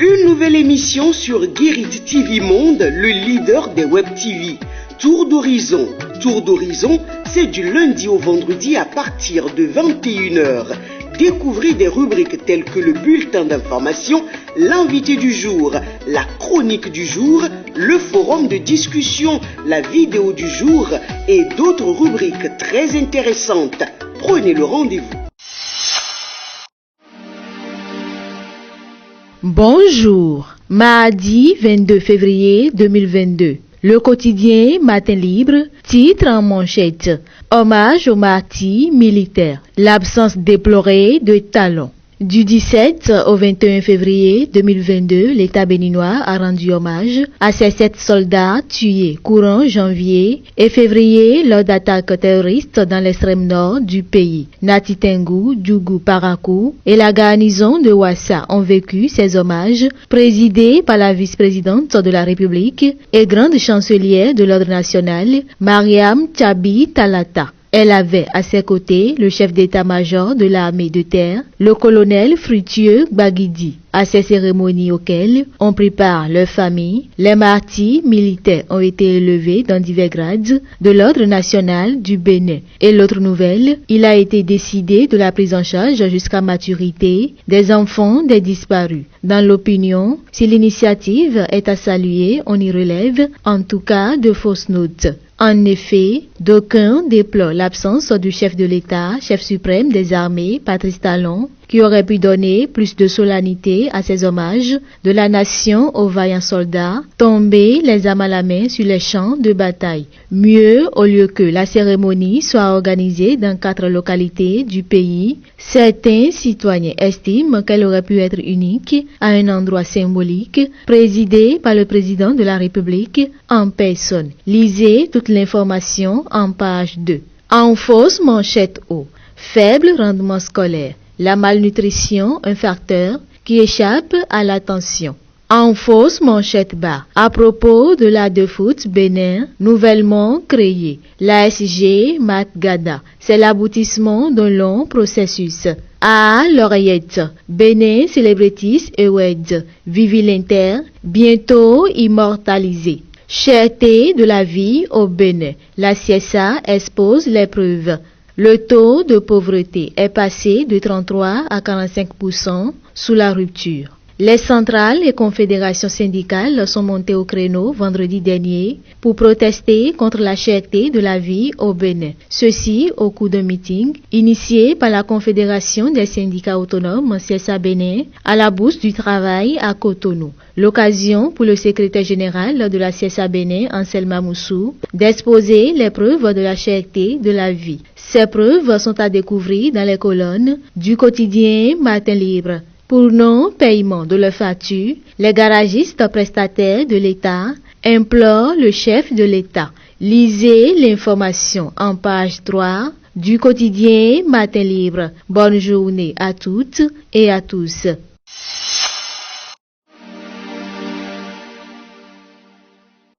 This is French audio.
Une nouvelle émission sur Guérit TV Monde, le leader des Web TV. Tour d'horizon. Tour d'horizon, c'est du lundi au vendredi à partir de 21h. Découvrez des rubriques telles que le bulletin d'information, l'invité du jour, la chronique du jour, le forum de discussion, la vidéo du jour et d'autres rubriques très intéressantes. Prenez le rendez-vous. Bonjour, mardi 22 février 2022. Le quotidien Matin Libre, titre en manchette, hommage aux martyrs militaires, l'absence déplorée de talons. Du 17 au 21 février 2022, l'État béninois a rendu hommage à ses 7 soldats tués courant janvier et février lors d'attaques terroristes dans l'extrême nord du pays. Nati Tengou, Djougou Parakou et la garnison de Ouassa ont vécu ces hommages présidés par la vice-présidente de la République et grande chancelière de l'Ordre national, Mariam Tchabi Talata. Elle avait à ses côtés le chef d'état-major de l'armée de terre, le colonel Fructueux Baguidi. À ces cérémonies auxquelles ont pris part leurs familles, les martyrs militaires ont été élevés dans divers grades de l'Ordre national du Bénin. Et l'autre nouvelle, il a été décidé de la prise en charge jusqu'à maturité des enfants des disparus. Dans l'opinion, si l'initiative est à saluer, on y relève en tout cas de fausses notes. En effet, d'aucuns déplorent l'absence du chef de l'État, chef suprême des armées, Patrice Talon, qui aurait pu donner plus de solennité à ces hommages de la nation aux vaillants soldats tombés les armes à la main sur les champs de bataille. Mieux, au lieu que la cérémonie soit organisée dans 4 localités du pays, certains citoyens estiment qu'elle aurait pu être unique à un endroit symbolique, présidé par le président de la République en personne. Lisez toute l'information en page 2. En fausse manchette haut, faible rendement scolaire. La malnutrition, un facteur qui échappe à l'attention. En fausse manchette bas, à propos de la de foot Bénin, nouvellement créée, l'ASG Matgada, c'est l'aboutissement d'un long processus. À l'oreillette, Bénin Celebrities Awards, Vivi l'Inter, bientôt immortalisé. Cherté de la vie au Bénin, la CSA expose les preuves. Le taux de pauvreté est passé de 33 à 45% sous la rupture. Les centrales et confédérations syndicales sont montées au créneau vendredi dernier pour protester contre la cherté de la vie au Bénin. Ceci au cours d'un meeting initié par la Confédération des syndicats autonomes CSA Bénin à la Bourse du Travail à Cotonou. L'occasion pour le secrétaire général de la CSA Bénin, Anselme Moussou, d'exposer les preuves de la cherté de la vie. Ces preuves sont à découvrir dans les colonnes du quotidien Matin Libre. Pour non-paiement de leurs factures, les garagistes prestataires de l'État implorent le chef de l'État. Lisez l'information en page 3 du quotidien Matin Libre. Bonne journée à toutes et à tous.